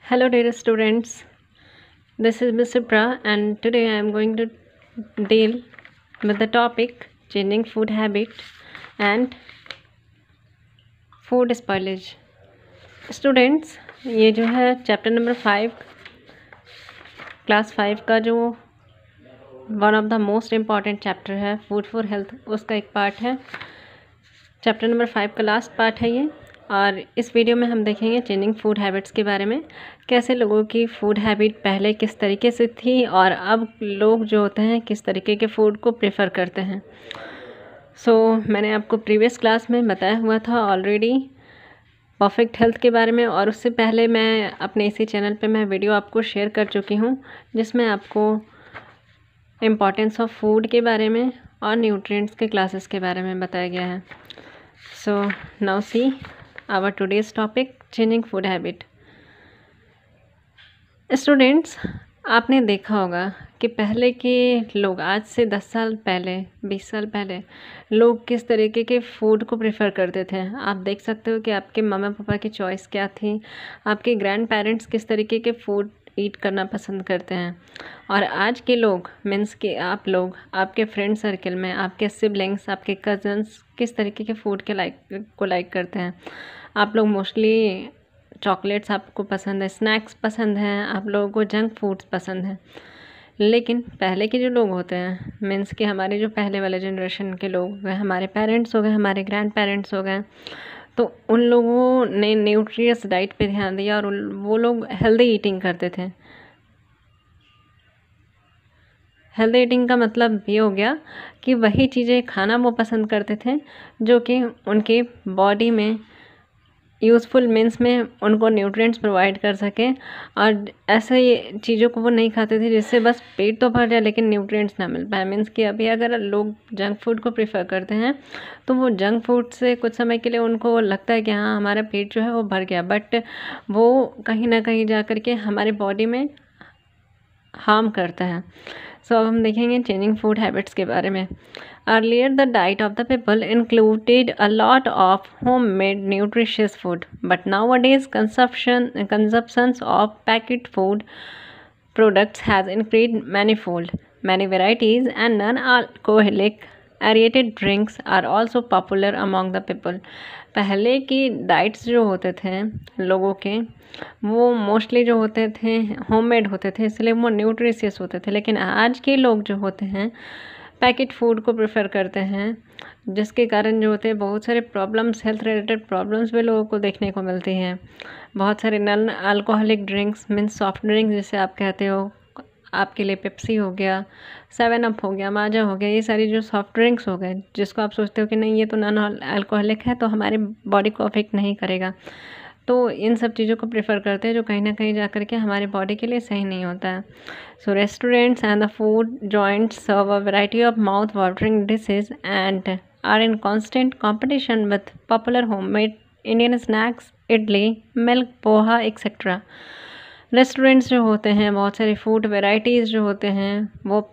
Hello, dear students. This is Ms. Supra, and today I am going to deal with the topic changing food habit and food spoilage. Students, ये जो है chapter number 5 class 5 का जो one of the most important chapter है food for health, उसका एक part है। Chapter number 5 का लास्ट पार्ट है ये। और इस वीडियो में हम देखेंगे चेंजिंग फूड हैबिट्स के बारे में, कैसे लोगों की फूड हैबिट पहले किस तरीके से थी और अब लोग जो होते हैं किस तरीके के फूड को प्रेफर करते हैं। मैंने आपको प्रीवियस क्लास में बताया हुआ था ऑलरेडी परफेक्ट हेल्थ के बारे में, और उससे पहले मैं अपने इसी चैनल पे मैं वीडियो आपको शेयर कर चुकी हूँ जिसमें आपको इम्पॉर्टेंस ऑफ फूड के बारे में और न्यूट्रिएंट्स के क्लासेस के बारे में बताया गया है। Now see our today's topic changing food habit. Students, आपने देखा होगा कि पहले के लोग आज से 10 साल पहले 20 साल पहले लोग किस तरीके के फूड को प्रेफर करते थे। आप देख सकते हो कि आपके मम्मा पापा की चॉइस क्या थी, आपके ग्रैंड पेरेंट्स किस तरीके के फूड ईट करना पसंद करते हैं, और आज के लोग मीन्स कि आप लोग आपके फ्रेंड सर्कल में आपके सिबलिंग्स आपके कज़न्स किस तरीके के फूड के लाइक करते हैं। आप लोग मोस्टली चॉकलेट्स आपको पसंद है, स्नैक्स पसंद हैं, आप लोगों को जंक फूड्स पसंद हैं। लेकिन पहले के जो लोग होते हैं मीन्स कि हमारे जो पहले वाले जनरेशन के लोग गए, हमारे पेरेंट्स हो गए, हमारे ग्रैंड पेरेंट्स हो गए, तो उन लोगों ने न्यूट्रियस डाइट पे ध्यान दिया और वो लोग हेल्दी ईटिंग करते थे। हेल्दी ईटिंग का मतलब ये हो गया कि वही चीज़ें खाना वो पसंद करते थे जो कि उनके बॉडी में यूज़फुल मीन्स में उनको न्यूट्रिएंट्स प्रोवाइड कर सकें, और ऐसे चीज़ों को वो नहीं खाते थे जिससे बस पेट तो भर जाए लेकिन न्यूट्रिएंट्स ना मिल पाए। मीन्स कि अभी अगर लोग जंक फूड को प्रेफर करते हैं तो वो जंक फूड से कुछ समय के लिए उनको लगता है कि हाँ हमारा पेट जो है वो भर गया, बट वो कहीं ना कहीं जा कर के हमारे बॉडी में हार्म करता है। अब हम देखेंगे चेंजिंग फूड हैबिट्स के बारे में। Earlier, the diet of the people included a lot of homemade nutritious food, but nowadays consumptions of packet food products has increased manifold. Many varieties and non-alcoholic aerated drinks are also popular among the people. पहले की diets जो होते थे लोगों के वो mostly जो होते थे होममेड होते थे, इसलिए वो न्यूट्रिशियस होते थे। लेकिन आज के लोग जो होते हैं पैकेट फूड को प्रेफर करते हैं, जिसके कारण जो होते हैं बहुत सारे प्रॉब्लम्स, हेल्थ रिलेटेड प्रॉब्लम्स भी लोगों को देखने को मिलती हैं। बहुत सारे non alcoholic drinks means soft drinks जिसे आप कहते हो, आपके लिए पेप्सी हो गया, 7 अप हो गया, माजा हो गया, ये सारी जो सॉफ्ट ड्रिंक्स हो गए जिसको आप सोचते हो कि नहीं ये तो नॉन अल्कोहलिक है तो हमारे बॉडी को अफेक्ट नहीं करेगा, तो इन सब चीज़ों को प्रेफर करते हैं जो कहीं ना कहीं जा कर के हमारे बॉडी के लिए सही नहीं होता है। Restaurants and the food joints serve a variety of mouth watering dishes and are in constant competition with popular homemade Indian snacks, idli, milk, poha etcetera. Restaurants जो होते हैं बहुत सारे फूड वेराइटीज़ जो होते हैं वो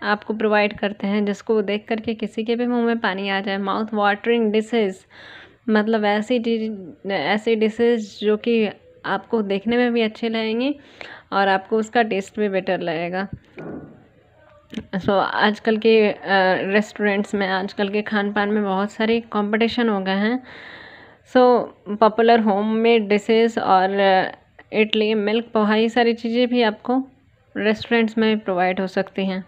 आपको प्रोवाइड करते हैं जिसको देख करके किसी के भी मुंह में पानी आ जाए। माउथ वाटरिंग डिशेज़ मतलब ऐसी डिशेज़ जो कि आपको देखने में भी अच्छे लगेंगे और आपको उसका टेस्ट भी बेटर लगेगा। आजकल के रेस्टोरेंट्स में, आजकल के खान पान में बहुत सारे कंपटीशन हो गए हैं। पॉपुलर होममेड डिशेज़ और इडली, मिल्क, पोहा ये सारी चीज़ें भी आपको रेस्टोरेंट्स में प्रोवाइड हो सकती हैं,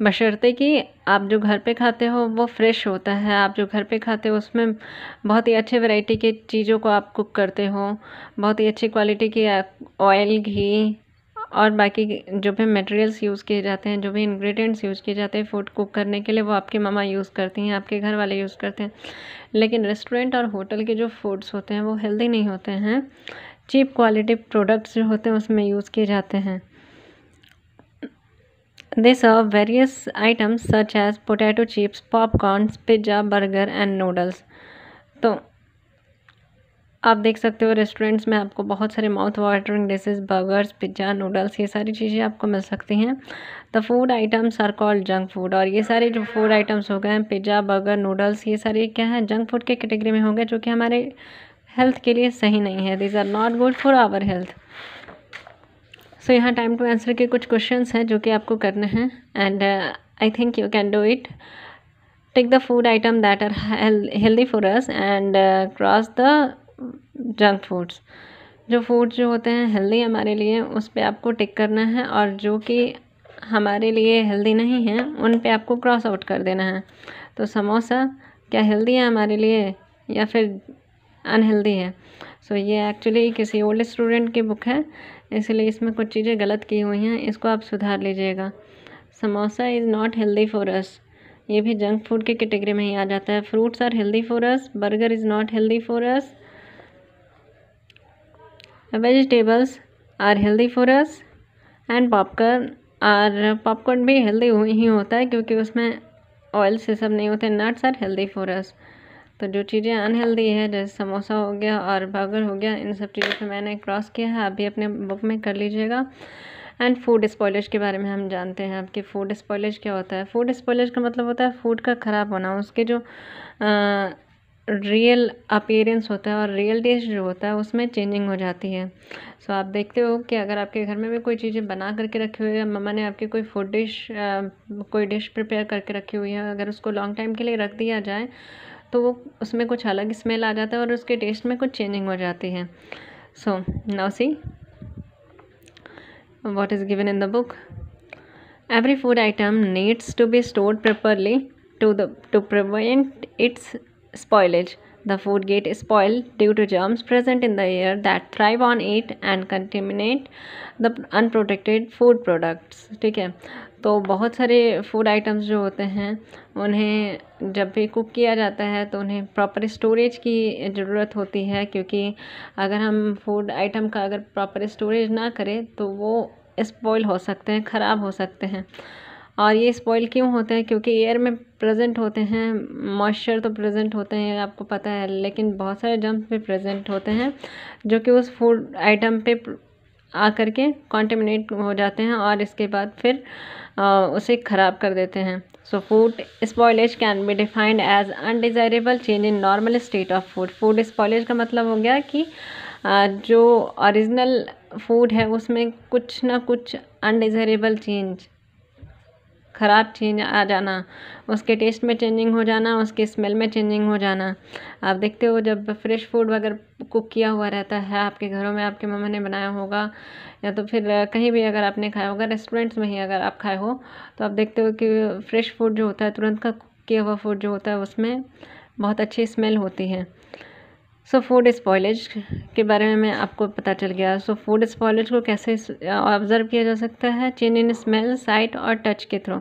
बशर्ते कि आप जो घर पे खाते हो वो फ्रेश होता है। आप जो घर पे खाते हो उसमें बहुत ही अच्छे वैरायटी के चीज़ों को आप कुक करते हो, बहुत ही अच्छी क्वालिटी की ऑयल, घी और बाकी जो भी मटेरियल्स यूज़ किए जाते हैं, जो भी इंग्रेडिएंट्स यूज़ किए जाते हैं फूड कुक करने के लिए, वो आपकी मम्मा यूज़ करती हैं, आपके घर वाले यूज़ करते हैं। लेकिन रेस्टोरेंट और होटल के जो फूड्स होते हैं वो हेल्दी नहीं होते हैं, चीप क्वालिटी प्रोडक्ट्स जो होते हैं उसमें यूज़ किए जाते हैं। They serve various items such as potato chips, popcorns, pizza, burger and noodles. तो आप देख सकते हो रेस्टोरेंट्स में आपको बहुत सारे mouth watering dishes, burgers, pizza, noodles ये सारी चीज़ें आपको मिल सकती हैं। The food items are called junk food, और ये सारे जो फूड आइटम्स हो गए पिज़्ज़ा, बर्गर, नूडल्स, ये सारे क्या है जंक फूड के कैटेगरी में हो गए जो कि हमारे हेल्थ के लिए सही नहीं है। These are not good for our health. So यहाँ टाइम टू आंसर के कुछ क्वेश्चंस हैं जो कि आपको करने हैं, and I think you can do it. Take the food item that are healthy for us and cross the junk foods. जो फूड जो होते हैं हेल्दी हमारे लिए उस पे आपको टिक करना है, और जो कि हमारे लिए हेल्दी नहीं है उन पे आपको क्रॉस आउट कर देना है. तो समोसा क्या हेल्दी है हमारे लिए या फिर अनहेल्दी है? सो ये एक्चुअली किसी ओल्ड स्टूडेंट की बुक है, इसलिए इसमें कुछ चीज़ें गलत की हुई हैं, इसको आप सुधार लीजिएगा. Samosa is not healthy for अस, ये भी जंक फूड की कैटेगरी में ही आ जाता है. Fruits are healthy for us, burger is not healthy for us. Vegetables are healthy for us, and popcorn भी हेल्दी ही होता है क्योंकि उसमें ऑयल से सब नहीं होते. Nuts are healthy for us. तो जो चीज़ें अनहेल्दी है जैसे समोसा हो गया और बर्गर हो गया, इन सब चीज़ों पे मैंने क्रॉस किया है, आप भी अपने बुक में कर लीजिएगा. एंड फूड स्पॉइलेज के बारे में हम जानते हैं आपके फूड स्पॉइलेज क्या होता है. फूड स्पॉइलेज का मतलब होता है फूड का ख़राब होना, उसके जो रियल अपीयरेंस होता है और रियल टेस्ट जो होता है उसमें चेंजिंग हो जाती है. सो आप देखते हो कि अगर आपके घर में भी कोई चीज़ें बना करके रखी हुई है, मम्मा ने आपकी कोई फूड डिश कोई डिश प्रिपेयर करके रखी हुई है, अगर उसको लॉन्ग टाइम के लिए रख दिया जाए तो वो उसमें कुछ अलग स्मेल आ जाता है और उसके टेस्ट में कुछ चेंजिंग हो जाती है. So now see what is given in the book. Every food item needs to be stored properly to prevent its spoilage. The food gets spoiled due to germs present in the air that thrive on it and contaminate the unprotected food products. ठीक है, तो बहुत सारे food items जो होते हैं उन्हें जब भी कुक किया जाता है तो उन्हें प्रॉपर स्टोरेज की ज़रूरत होती है, क्योंकि अगर हम फूड आइटम का अगर प्रॉपर स्टोरेज ना करें तो वो स्पॉइल हो सकते हैं, ख़राब हो सकते हैं. और ये स्पॉइल क्यों होते हैं? क्योंकि एयर में प्रेजेंट होते हैं, मॉइस्चर तो प्रेजेंट होते हैं आपको पता है, लेकिन बहुत सारे जर्म्स भी प्रेजेंट होते हैं जो कि उस फूड आइटम पे आकर के कॉन्टेमिनेट हो जाते हैं और इसके बाद फिर उसे ख़राब कर देते हैं. So food spoilage can be defined as undesirable change in normal state of food. Food spoilage का मतलब हो गया कि जो ओरिजिनल फूड है उसमें कुछ ना कुछ अनडिज़ायरेबल चेंज, ख़राब चेंज आ जाना, उसके टेस्ट में चेंजिंग हो जाना, उसके स्मेल में चेंजिंग हो जाना. आप देखते हो जब फ्रेश फूड अगर कुक किया हुआ रहता है आपके घरों में, आपके मम्मा ने बनाया होगा या तो फिर कहीं भी अगर आपने खाया होगा, रेस्टोरेंट्स में ही अगर आप खाए हो, तो आप देखते हो कि फ्रेश फूड जो होता है, तुरंत का कुक किया हुआ फूड जो होता है उसमें बहुत अच्छी स्मेल होती है. सो फूड स्पॉइलेज के बारे में आपको पता चल गया. सो फूड स्पॉइलेज को कैसे ऑब्ज़र्व किया जा सकता है? चेंज इन स्मेल, साइट और टच के थ्रू.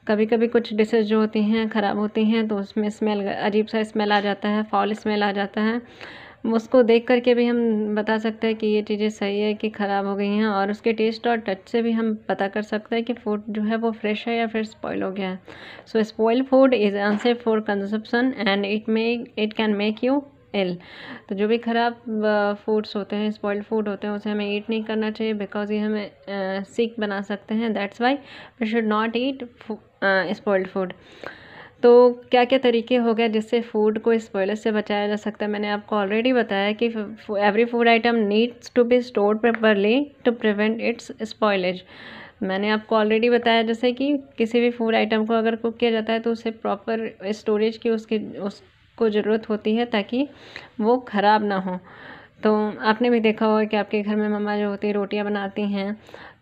कभी कभी कुछ डिशेज जो होती हैं ख़राब होती हैं तो उसमें स्मेल, अजीब सा स्मेल आ जाता है, फॉल स्मेल आ जाता है. उसको देख करके भी हम बता सकते हैं कि ये चीज़ें सही है कि ख़राब हो गई हैं, और उसके टेस्ट और टच से भी हम पता कर सकते हैं कि फूड जो है वो फ्रेश है या फिर स्पॉइल हो गया है. So spoil food is unsafe for consumption and it can make you ill. तो जो भी ख़राब फूड्स होते हैं, स्पॉइल्ड फूड होते हैं, उसे हमें ईट नहीं करना चाहिए, बिकॉज ये हमें सिक बना सकते हैं. That's why we should not eat spoiled food. तो क्या क्या तरीके हो गए जिससे फूड को स्पॉइलेज से बचाया जा सकता है? मैंने आपको ऑलरेडी बताया कि every food item needs to be stored properly to prevent its spoilage. मैंने आपको ऑलरेडी बताया जैसे कि किसी भी फूड आइटम को अगर कुक किया जाता है तो उसे प्रॉपर स्टोरेज की उसको ज़रूरत होती है ताकि वो ख़राब ना हो. तो आपने भी देखा होगा कि आपके घर में मम्मा जो होती है रोटियां बनाती हैं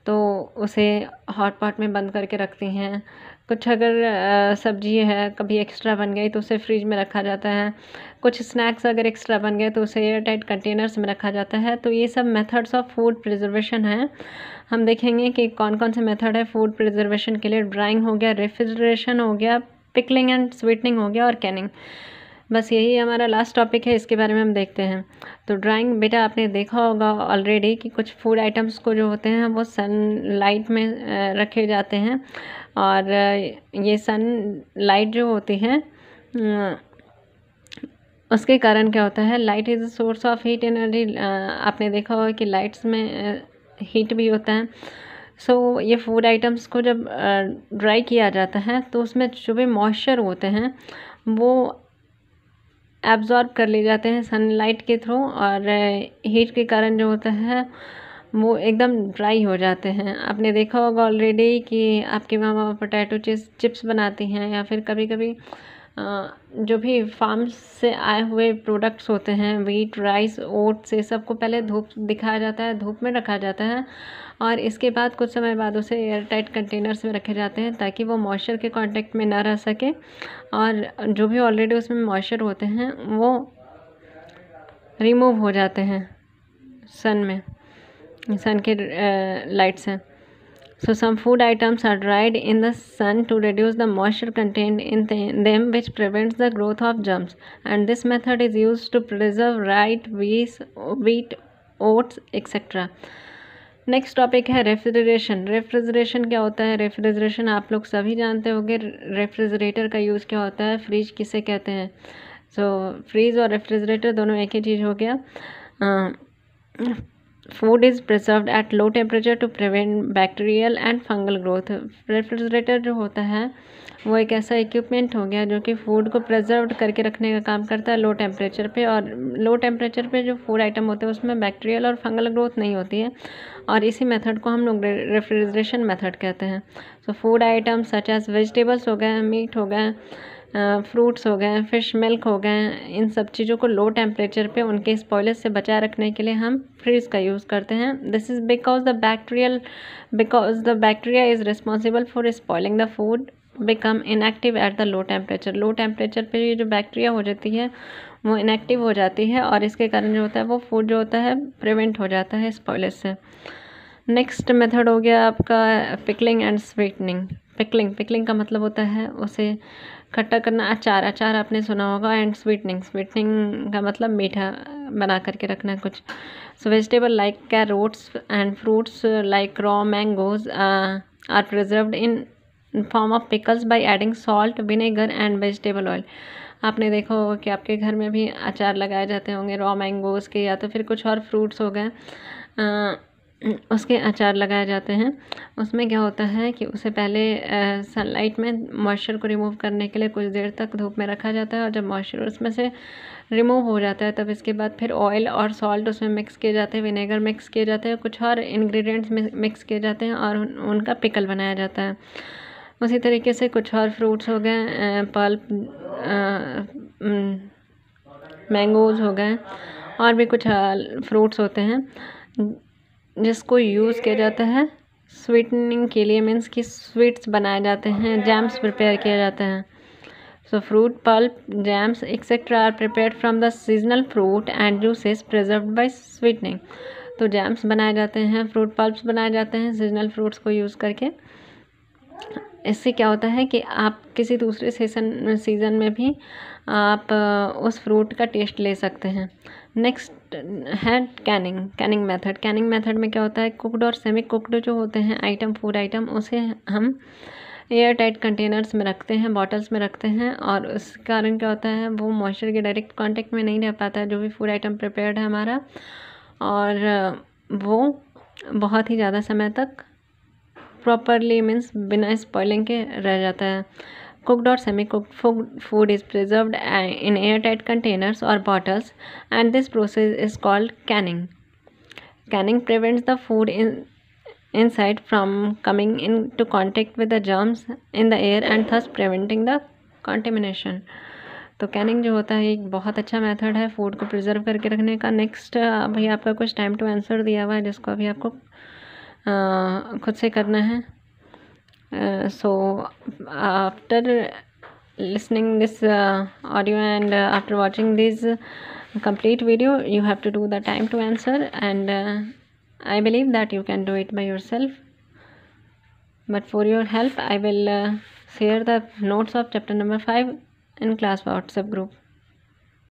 तो उसे हॉट पॉट में बंद करके रखती हैं. कुछ अगर सब्जी है कभी एक्स्ट्रा बन गई तो उसे फ्रिज में रखा जाता है. कुछ स्नैक्स अगर एक्स्ट्रा बन गए तो उसे एयर टाइट कंटेनर्स में रखा जाता है. तो ये सब मेथड्स ऑफ फूड प्रिजर्वेशन हैं. हम देखेंगे कि कौन कौन से मेथड है फूड प्रिजर्वेशन के लिए. ड्राइंग हो गया, रेफ्रिजरेशन हो गया, पिकलिंग एंड स्वीटनिंग हो गया और कैनिंग. बस यही हमारा लास्ट टॉपिक है, इसके बारे में हम देखते हैं. तो ड्राइंग बेटा आपने देखा होगा ऑलरेडी कि कुछ फूड आइटम्स को जो होते हैं वो सनलाइट में रखे जाते हैं, और ये सनलाइट जो होती है उसके कारण क्या होता है, light is a source of heat energy. आपने देखा होगा कि लाइट्स में हीट भी होता है. सो ये फूड आइटम्स को जब ड्राई किया जाता है तो उसमें जो भी मॉइस्चर होते हैं वो एब्जॉर्ब कर लिए जाते हैं सनलाइट के थ्रू, और हीट के कारण जो होता है वो एकदम ड्राई हो जाते हैं। आपने देखा होगा ऑलरेडी कि आपकी मामा पोटैटो चिप्स बनाती हैं, या फिर कभी कभी जो भी फार्म से आए हुए प्रोडक्ट्स होते हैं, व्हीट, राइस, ओट्स, ये सबको पहले धूप दिखाया जाता है, धूप में रखा जाता है, और इसके बाद कुछ समय बाद उसे एयर टाइट कंटेनर्स में रखे जाते हैं ताकि वो मॉइस्चर के कांटेक्ट में ना रह सके, और जो भी ऑलरेडी उसमें मॉइस्चर होते हैं वो रिमूव हो जाते हैं सन के लाइट से। So some food items are dried in the sun to reduce the moisture contained in them, which prevents the growth of germs. And this method is used to preserve rice, wheat, oats, etc. Next topic है refrigeration. Refrigeration क्या होता है? Refrigeration आप लोग सभी जानते होंगे। Refrigerator का यूज़ क्या होता है? फ्रिज किसे कहते हैं? फ्रीज और रेफ्रिजरेटर दोनों एक ही चीज़ हो गया। Food is preserved at low temperature to prevent bacterial and fungal growth. Refrigerator जो होता है वो एक ऐसा इक्विपमेंट हो गया जो कि फूड को प्रिजर्व्ड करके रखने का काम करता है लो टेम्परेचर पे, और लो टेम्परेचर पे जो फूड आइटम होते हैं उसमें बैक्टीरियल और फंगल ग्रोथ नहीं होती है, और इसी मेथड को हम लोग रेफ्रिजरेशन मेथड कहते हैं। Food items such as vegetables हो गए, मीट हो गए, फ्रूट्स हो गए, फिश, मिल्क हो गए, इन सब चीज़ों को लो टेम्परेचर पे उनके स्पॉयलेज से बचाए रखने के लिए हम फ्रीज का यूज़ करते हैं। This is because the bacteria is responsible for spoiling the food become inactive at the low temperature. Low temperature पे ये जो बैक्टीरिया हो जाती है वो इनएक्टिव हो जाती है, और इसके कारण जो होता है वो फूड जो होता है प्रिवेंट हो जाता है स्पॉयलेज से। नेक्स्ट मेथड हो गया आपका पिकलिंग एंड स्वीटनिंग। पिकलिंग का मतलब होता है उसे खट्टा करना। अचार आपने सुना होगा। एंड स्वीटनिंग का मतलब मीठा बना करके रखना कुछ। Vegetable like carrots and fruits like raw mangoes are preserved in form of pickles by adding salt, vinegar and vegetable oil. आपने देखा होगा कि आपके घर में भी अचार लगाए जाते होंगे रॉ मैंगोज़ के, या तो फिर कुछ और फ्रूट्स हो गए उसके अचार लगाए जाते हैं। उसमें क्या होता है कि उसे पहले सनलाइट में मॉइस्चर को रिमूव करने के लिए कुछ देर तक धूप में रखा जाता है, और जब मॉइस्चर उसमें से रिमूव हो जाता है तब इसके बाद फिर ऑयल और सॉल्ट उसमें मिक्स किए जाते हैं, विनेगर मिक्स किए जाते हैं, कुछ और इंग्रेडिएंट्स मिक्स किए जाते हैं, और उनका पिकल बनाया जाता है। उसी तरीके से कुछ और फ्रूट्स हो गए, पल्प, मैंगोज़ हो गए, और भी कुछ फ्रूट्स होते हैं जिसको यूज़ किया जाता है स्वीटनिंग के लिए। मीन्स कि स्वीट्स बनाए जाते हैं, जैम्स प्रिपेयर किया जाता है। Fruit pulp, jams etcetera are prepared from the seasonal fruit and juices preserved by sweetening. तो जैम्स बनाए जाते हैं, फ्रूट पल्प्स बनाए जाते हैं सीजनल फ्रूट्स को यूज़ करके। इससे क्या होता है कि आप किसी दूसरे सीज़न में भी आप उस फ्रूट का टेस्ट ले सकते हैं। नेक्स्ट है कैनिंग मेथड में क्या होता है? कुकड और सेमी कुकड जो होते हैं फूड आइटम, उसे हम एयर टाइट कंटेनर्स में रखते हैं, बॉटल्स में रखते हैं, और उस कारण क्या होता है वो मॉइस्चर के डायरेक्ट कांटेक्ट में नहीं रह पाता है जो भी फूड आइटम प्रिपेयर्ड है हमारा, और वो बहुत ही ज़्यादा समय तक प्रॉपरली मीन्स बिना स्पॉइलिंग के रह जाता है। Cooked or semi-cooked food is preserved in airtight containers or bottles, and this process is called canning. Canning prevents the food inside from coming into contact with the germs in the air and thus preventing the contamination. तो Canning जो होता है एक बहुत अच्छा method है food को preserve करके रखने का। नेक्स्ट अभी आपका कुछ टाइम टू आंसर दिया हुआ है जिसको अभी आपको खुद से करना है। So after listening this audio and after watching this complete video, you have to do the time to answer, and I believe that you can do it by yourself, but for your help I will share the notes of chapter number 5 in class WhatsApp group.